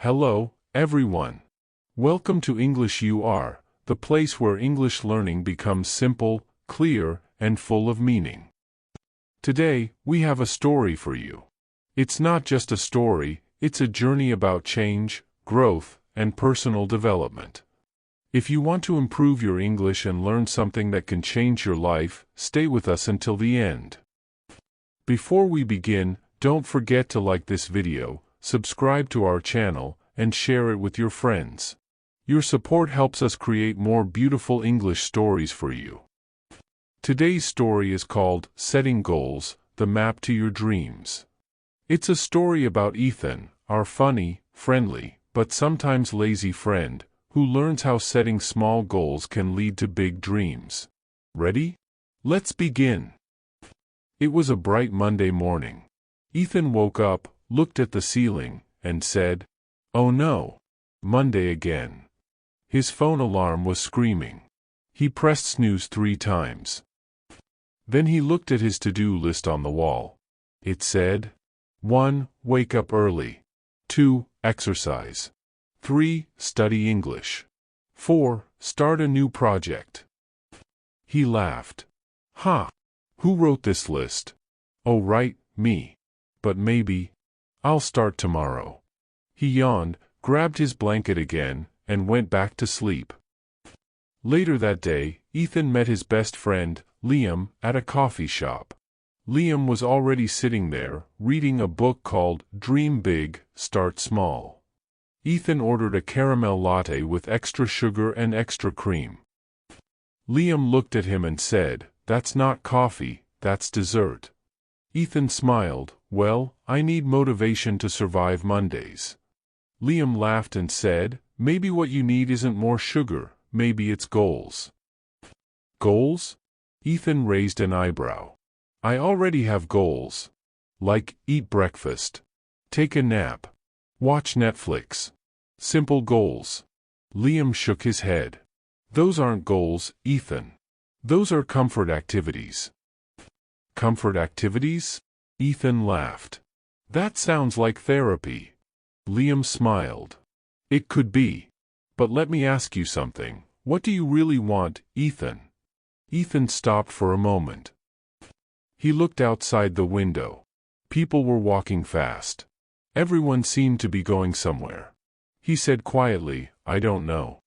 Hello, everyone. Welcome to English You Are, the place where English learning becomes simple, clear, and full of meaning. Today, we have a story for you. It's not just a story, it's a journey about change, growth, and personal development. If you want to improve your English and learn something that can change your life, stay with us until the end. Before we begin, don't forget to like this video, subscribe to our channel, and share it with your friends. Your support helps us create more beautiful English stories for you. Today's story is called Setting Goals, the Map to Your Dreams. It's a story about Ethan, our funny, friendly, but sometimes lazy friend, who learns how setting small goals can lead to big dreams. Ready? Let's begin. It was a bright Monday morning. Ethan woke up, looked at the ceiling, and said, "Oh no! Monday again." His phone alarm was screaming. He pressed snooze 3 times. Then he looked at his to-do list on the wall. It said, 1. Wake up early. 2. Exercise. 3. Study English. 4. Start a new project. He laughed. Who wrote this list? Oh right, me. But maybe I'll start tomorrow. He yawned, grabbed his blanket again, and went back to sleep. Later that day, Ethan met his best friend, Liam, at a coffee shop. Liam was already sitting there, reading a book called Dream Big, Start Small. Ethan ordered a caramel latte with extra sugar and extra cream. Liam looked at him and said, "That's not coffee, that's dessert." Ethan smiled, "Well, I need motivation to survive Mondays." Liam laughed and said, "Maybe what you need isn't more sugar, maybe it's goals." Goals? Ethan raised an eyebrow. "I already have goals. Like, eat breakfast. Take a nap. Watch Netflix. Simple goals." Liam shook his head. "Those aren't goals, Ethan. Those are comfort activities." Comfort activities? Ethan laughed. "That sounds like therapy." Liam smiled. "It could be. But let me ask you something. What do you really want, Ethan?" Ethan stopped for a moment. He looked outside the window. People were walking fast. Everyone seemed to be going somewhere. He said quietly, "I don't know.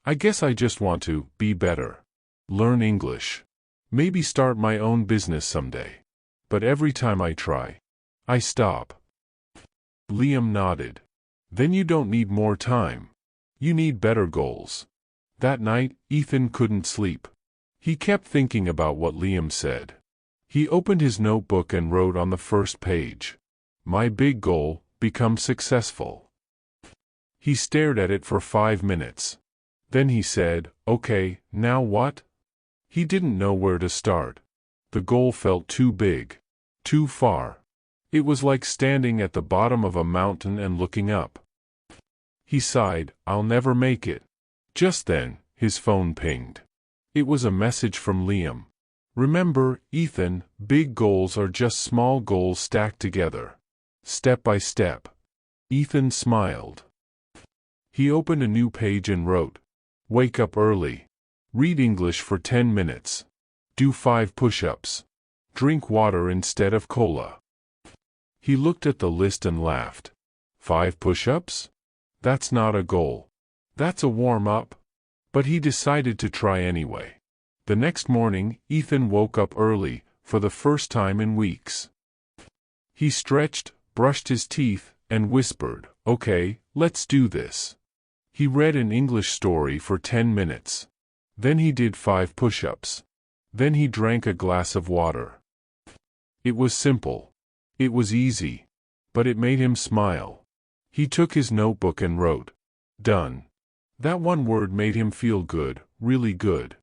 I guess I just want to be better. Learn English. Maybe start my own business someday. But every time I try, I stop." Liam nodded. "Then you don't need more time. You need better goals." That night, Ethan couldn't sleep. He kept thinking about what Liam said. He opened his notebook and wrote on the first page, "My big goal, become successful." He stared at it for 5 minutes. Then he said, "Okay, now what?" He didn't know where to start. The goal felt too big. Too far. It was like standing at the bottom of a mountain and looking up. He sighed, "I'll never make it." Just then, his phone pinged. It was a message from Liam. "Remember, Ethan, big goals are just small goals stacked together. Step by step." Ethan smiled. He opened a new page and wrote, "Wake up early. Read English for 10 minutes. Do 5 push-ups. Drink water instead of cola." He looked at the list and laughed. 5 push-ups? That's not a goal. That's a warm-up. But he decided to try anyway. The next morning, Ethan woke up early, for the first time in weeks. He stretched, brushed his teeth, and whispered, "Okay, let's do this." He read an English story for 10 minutes. Then he did 5 push-ups. Then he drank a glass of water. It was simple. It was easy. But it made him smile. He took his notebook and wrote, "Done." That one word made him feel good, really good.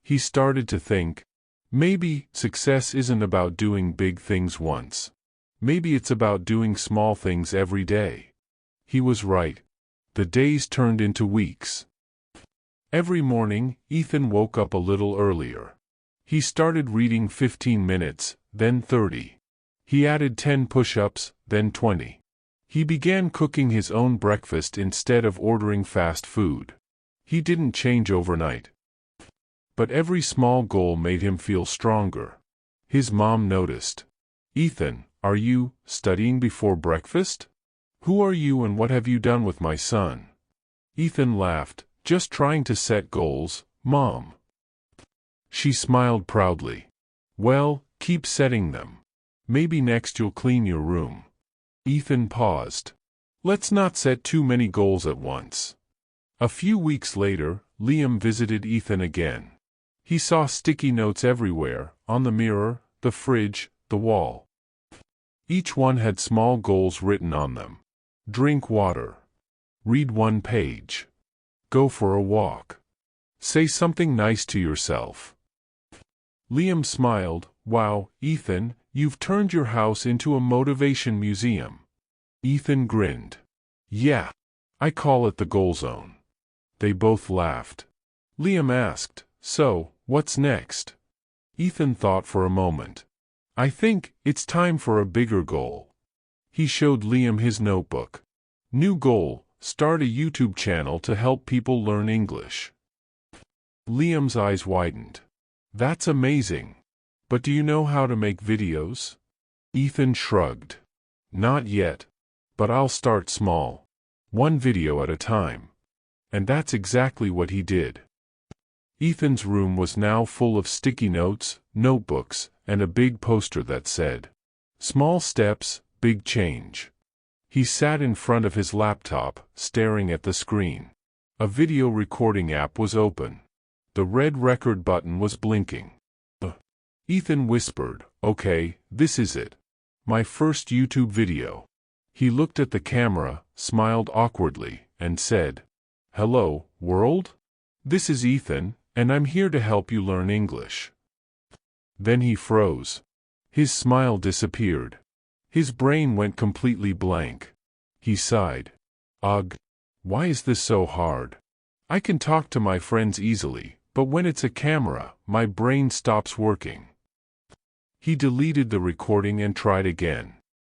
He started to think, maybe success isn't about doing big things once. Maybe it's about doing small things every day. He was right. The days turned into weeks. Every morning, Ethan woke up a little earlier. He started reading 15 minutes, then 30. He added 10 push-ups, then 20. He began cooking his own breakfast instead of ordering fast food. He didn't change overnight, but every small goal made him feel stronger. His mom noticed. "Ethan, are you studying before breakfast? Who are you and what have you done with my son?" Ethan laughed. "Just trying to set goals, Mom." She smiled proudly. "Well, keep setting them. Maybe next you'll clean your room." Ethan paused. "Let's not set too many goals at once." A few weeks later, Liam visited Ethan again. He saw sticky notes everywhere, on the mirror, the fridge, the wall. Each one had small goals written on them. Drink water. Read 1 page. Go for a walk. Say something nice to yourself. Liam smiled. "Wow, Ethan, you've turned your house into a motivation museum." Ethan grinned. "Yeah, I call it the goal zone." They both laughed. Liam asked, "So, what's next?" Ethan thought for a moment. "I think it's time for a bigger goal." He showed Liam his notebook. "New goal, start a YouTube channel to help people learn English." Liam's eyes widened. "That's amazing. But do you know how to make videos?" Ethan shrugged. "Not yet. But I'll start small. 1 video at a time." And that's exactly what he did. Ethan's room was now full of sticky notes, notebooks, and a big poster that said, "Small steps, big change." He sat in front of his laptop, staring at the screen. A video recording app was open. The red record button was blinking. Ethan whispered, "Okay, this is it. My first YouTube video." He looked at the camera, smiled awkwardly, and said, "Hello, world? This is Ethan, and I'm here to help you learn English." Then he froze. His smile disappeared. His brain went completely blank. He sighed. "Ugh, why is this so hard? I can talk to my friends easily, but when it's a camera, my brain stops working." He deleted the recording and tried again.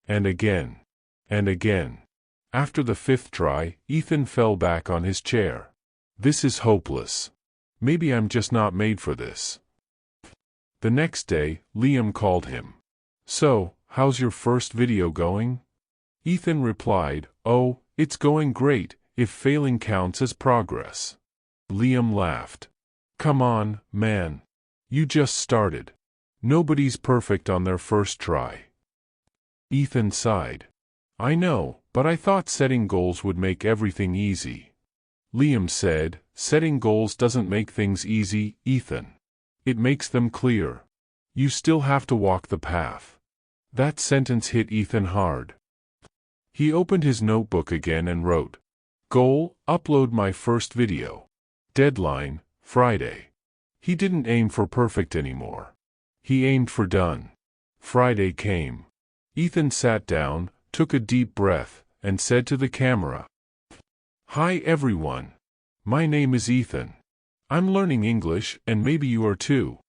And again. And again. After the 5th try, Ethan fell back on his chair. "This is hopeless. Maybe I'm just not made for this." The next day, Liam called him. "So, how's your first video going?" Ethan replied, "Oh, it's going great, if failing counts as progress." Liam laughed. "Come on, man. You just started. Nobody's perfect on their first try." Ethan sighed. "I know, but I thought setting goals would make everything easy." Liam said, "Setting goals doesn't make things easy, Ethan. It makes them clear. You still have to walk the path." That sentence hit Ethan hard. He opened his notebook again and wrote, "Goal, upload my first video. Deadline, Friday." He didn't aim for perfect anymore. He aimed for done. Friday came. Ethan sat down, took a deep breath, and said to the camera, "Hi everyone. My name is Ethan. I'm learning English, and maybe you are too.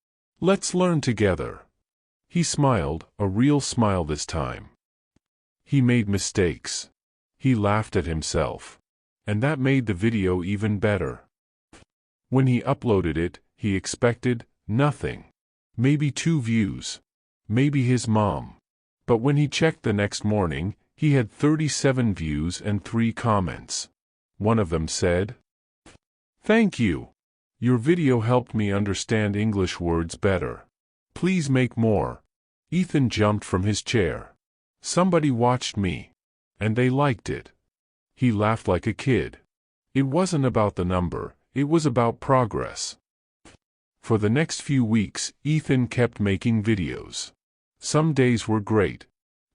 Let's learn together." He smiled, a real smile this time. He made mistakes. He laughed at himself. And that made the video even better. When he uploaded it, he expected nothing. Maybe 2 views. Maybe his mom. But when he checked the next morning, he had 37 views and 3 comments. One of them said, "Thank you. Your video helped me understand English words better. Please make more." Ethan jumped from his chair. Somebody watched me. And they liked it. He laughed like a kid. It wasn't about the number, it was about progress. For the next few weeks, Ethan kept making videos. Some days were great.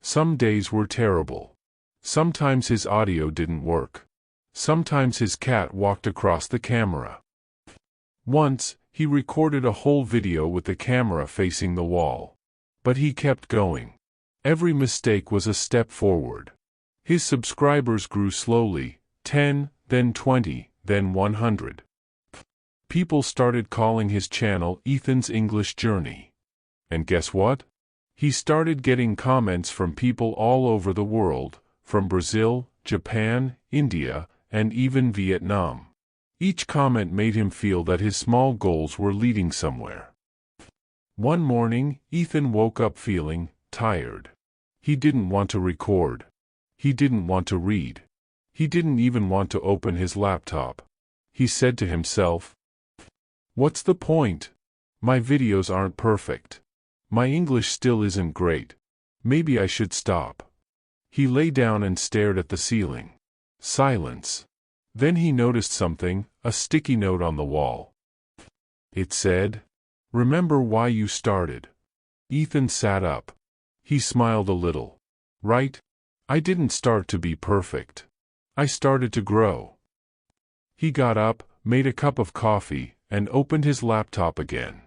Some days were terrible. Sometimes his audio didn't work. Sometimes his cat walked across the camera. Once, he recorded a whole video with the camera facing the wall. But he kept going. Every mistake was a step forward. His subscribers grew slowly, 10, then 20, then 100. People started calling his channel Ethan's English Journey. And guess what? He started getting comments from people all over the world, from Brazil, Japan, India, and even Vietnam. Each comment made him feel that his small goals were leading somewhere. One morning, Ethan woke up feeling tired. He didn't want to record. He didn't want to read. He didn't even want to open his laptop. He said to himself, "What's the point? My videos aren't perfect. My English still isn't great. Maybe I should stop." He lay down and stared at the ceiling. Silence. Then he noticed something, a sticky note on the wall. It said, "Remember why you started." Ethan sat up. He smiled a little. Right? I didn't start to be perfect. I started to grow. He got up, made a cup of coffee, and opened his laptop again.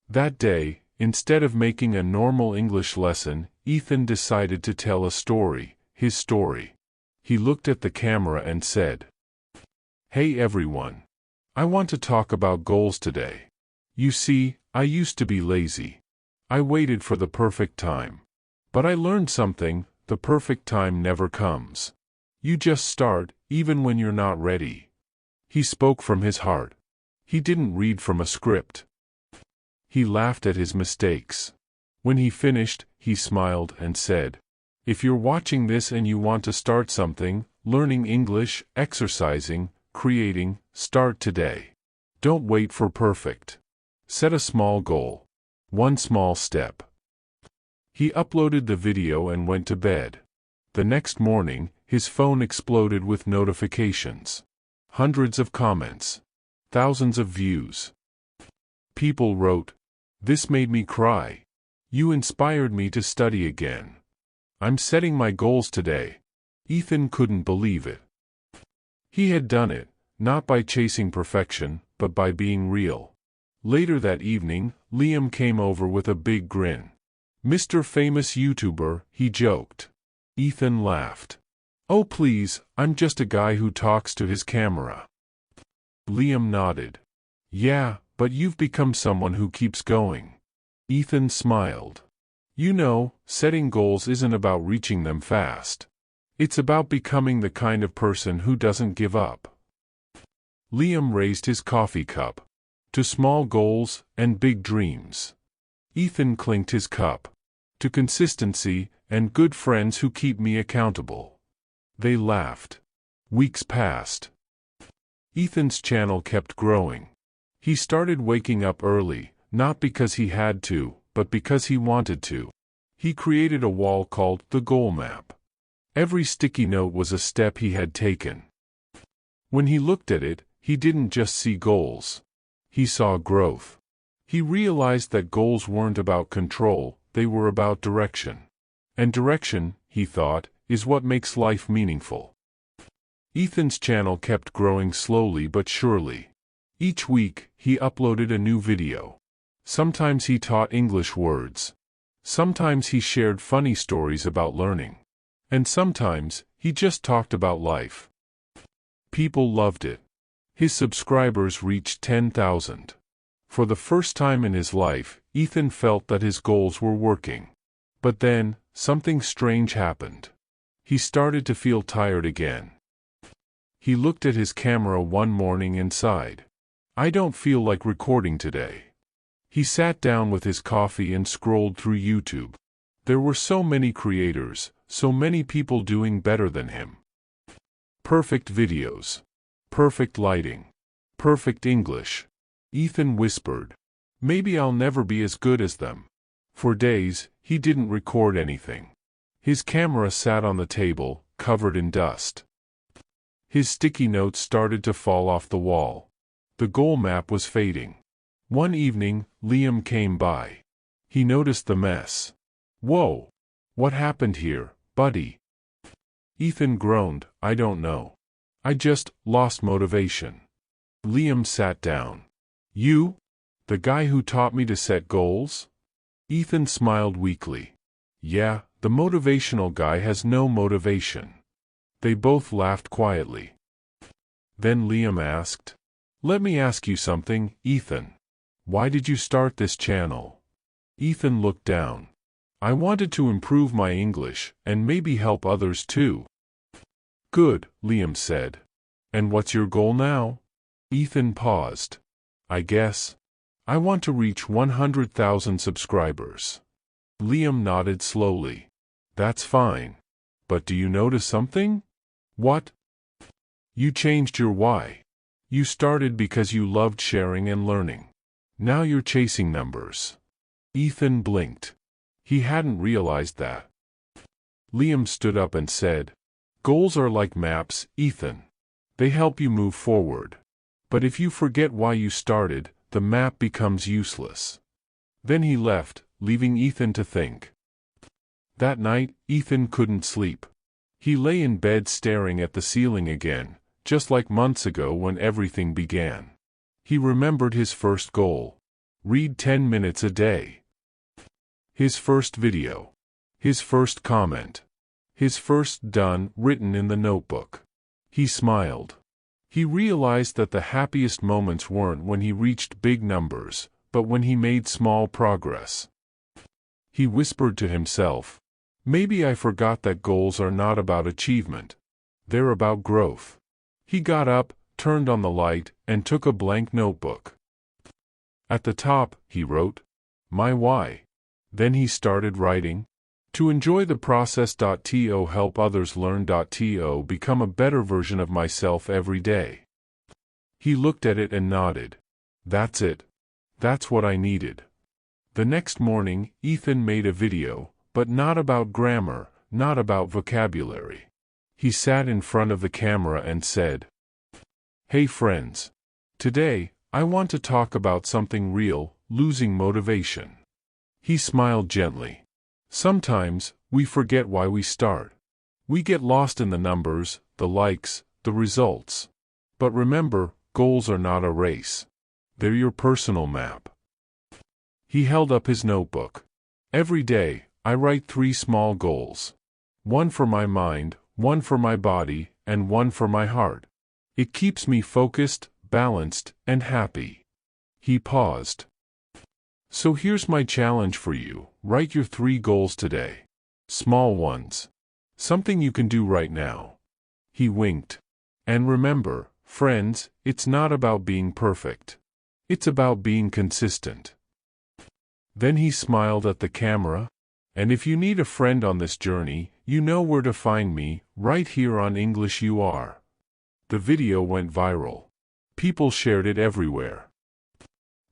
That day, instead of making a normal English lesson, Ethan decided to tell a story, his story. He looked at the camera and said, "Hey everyone. I want to talk about goals today. You see, I used to be lazy. I waited for the perfect time. But I learned something, the perfect time never comes. You just start, even when you're not ready." He spoke from his heart. He didn't read from a script. He laughed at his mistakes. When he finished, he smiled and said, "If you're watching this and you want to start something, learning English, exercising, creating, start today. Don't wait for perfect. Set a small goal. One small step." He uploaded the video and went to bed. The next morning, his phone exploded with notifications. Hundreds of comments. Thousands of views. People wrote, "This made me cry. You inspired me to study again. I'm setting my goals today." Ethan couldn't believe it. He had done it, not by chasing perfection, but by being real. Later that evening, Liam came over with a big grin. "Mr. Famous YouTuber," he joked. Ethan laughed. "Oh please, I'm just a guy who talks to his camera." Liam nodded. "Yeah, but you've become someone who keeps going." Ethan smiled. "You know, setting goals isn't about reaching them fast. It's about becoming the kind of person who doesn't give up." Liam raised his coffee cup. "To small goals and big dreams." Ethan clinked his cup. "To consistency and good friends who keep me accountable." They laughed. Weeks passed. Ethan's channel kept growing. He started waking up early, not because he had to, but because he wanted to. He created a wall called the Goal Map. Every sticky note was a step he had taken. When he looked at it, he didn't just see goals. He saw growth. He realized that goals weren't about control, they were about direction. And direction, he thought, is what makes life meaningful. Ethan's channel kept growing slowly but surely. Each week, he uploaded a new video. Sometimes he taught English words. Sometimes he shared funny stories about learning. And sometimes, he just talked about life. People loved it. His subscribers reached 10,000. For the first time in his life, Ethan felt that his goals were working. But then, something strange happened. He started to feel tired again. He looked at his camera one morning and sighed. "I don't feel like recording today." He sat down with his coffee and scrolled through YouTube. There were so many creators, so many people doing better than him. Perfect videos. Perfect lighting. Perfect English. Ethan whispered, "Maybe I'll never be as good as them." For days, he didn't record anything. His camera sat on the table, covered in dust. His sticky notes started to fall off the wall. The goal map was fading. One evening, Liam came by. He noticed the mess. "Whoa! What happened here, buddy?" Ethan groaned, "I don't know. I just lost motivation." Liam sat down. "You? The guy who taught me to set goals?" Ethan smiled weakly. "Yeah, the motivational guy has no motivation." They both laughed quietly. Then Liam asked, "Let me ask you something, Ethan. Why did you start this channel?" Ethan looked down. "I wanted to improve my English, and maybe help others too." Good, Liam said. And what's your goal now? Ethan paused. I guess I want to reach 100,000 subscribers. Liam nodded slowly. That's fine. But do you notice something? What? You changed your why. You started because you loved sharing and learning. Now you're chasing numbers. Ethan blinked. He hadn't realized that. Liam stood up and said, Goals are like maps, Ethan. They help you move forward. But if you forget why you started, the map becomes useless. Then he left, leaving Ethan to think. That night, Ethan couldn't sleep. He lay in bed staring at the ceiling again, just like months ago when everything began. He remembered his first goal. Read 10 minutes a day. His first video. His first comment. His first done written in the notebook. He smiled. He realized that the happiest moments weren't when he reached big numbers, but when he made small progress. He whispered to himself, Maybe I forgot that goals are not about achievement. They're about growth. He got up, turned on the light, and took a blank notebook. At the top, he wrote, My why. Then he started writing, To enjoy the process. To help others learn. To become a better version of myself every day. He looked at it and nodded. That's it. That's what I needed. The next morning, Ethan made a video, but not about grammar, not about vocabulary. He sat in front of the camera and said, Hey friends. Today, I want to talk about something real, losing motivation. He smiled gently. Sometimes, we forget why we start. We get lost in the numbers, the likes, the results. But remember, goals are not a race. They're your personal map. He held up his notebook. Every day, I write 3 small goals. One for my mind, one for my body, and one for my heart. It keeps me focused, balanced, and happy. He paused. So here's my challenge for you. Write your 3 goals today. Small ones. Something you can do right now. He winked. And remember, friends, it's not about being perfect. It's about being consistent. Then he smiled at the camera. And if you need a friend on this journey, you know where to find me, right here on English You Are. The video went viral. People shared it everywhere.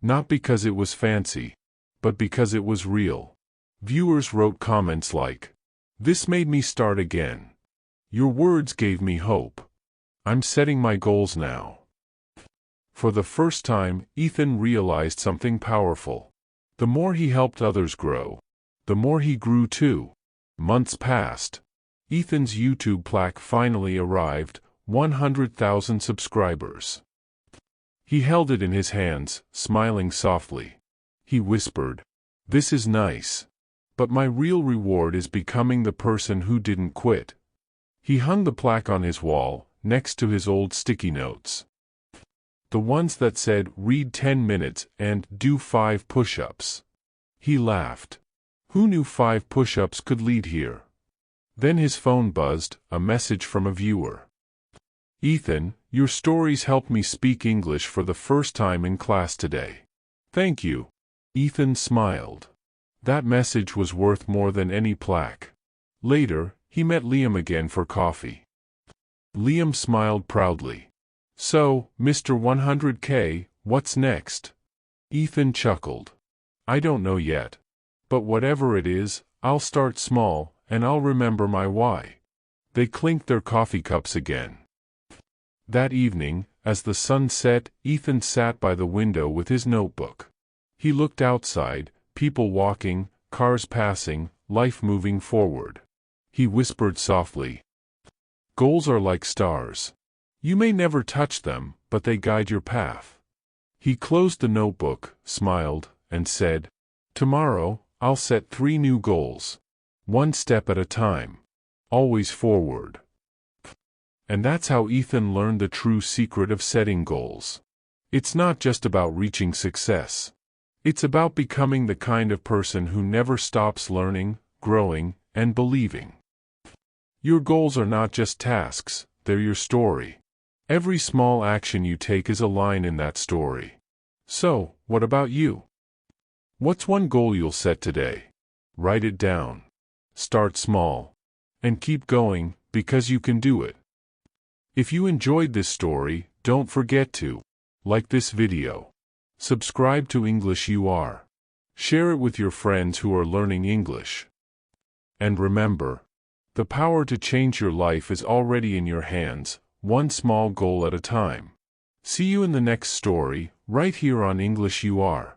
Not because it was fancy, but because it was real. Viewers wrote comments like, This made me start again. Your words gave me hope. I'm setting my goals now. For the first time, Ethan realized something powerful. The more he helped others grow, the more he grew too. Months passed. Ethan's YouTube plaque finally arrived, 100,000 subscribers. He held it in his hands, smiling softly. He whispered, This is nice. But my real reward is becoming the person who didn't quit. He hung the plaque on his wall, next to his old sticky notes. The ones that said, Read 10 minutes and do 5 push-ups. He laughed. Who knew 5 push-ups could lead here? Then his phone buzzed, a message from a viewer. Ethan, your stories helped me speak English for the first time in class today. Thank you. Ethan smiled. That message was worth more than any plaque. Later, he met Liam again for coffee. Liam smiled proudly. So, Mr. 100K, what's next? Ethan chuckled. I don't know yet. But whatever it is, I'll start small, and I'll remember my why. They clinked their coffee cups again. That evening, as the sun set, Ethan sat by the window with his notebook. He looked outside, people walking, cars passing, life moving forward. He whispered softly, Goals are like stars. You may never touch them, but they guide your path. He closed the notebook, smiled, and said, Tomorrow, I'll set 3 new goals. 1 step at a time. Always forward. And that's how Ethan learned the true secret of setting goals. It's not just about reaching success. It's about becoming the kind of person who never stops learning, growing, and believing. Your goals are not just tasks, they're your story. Every small action you take is a line in that story. So, what about you? What's one goal you'll set today? Write it down. Start small. And keep going, because you can do it. If you enjoyed this story, don't forget to like this video. Subscribe to English UR. Share it with your friends who are learning English. And remember, the power to change your life is already in your hands, one small goal at a time. See you in the next story, right here on English UR.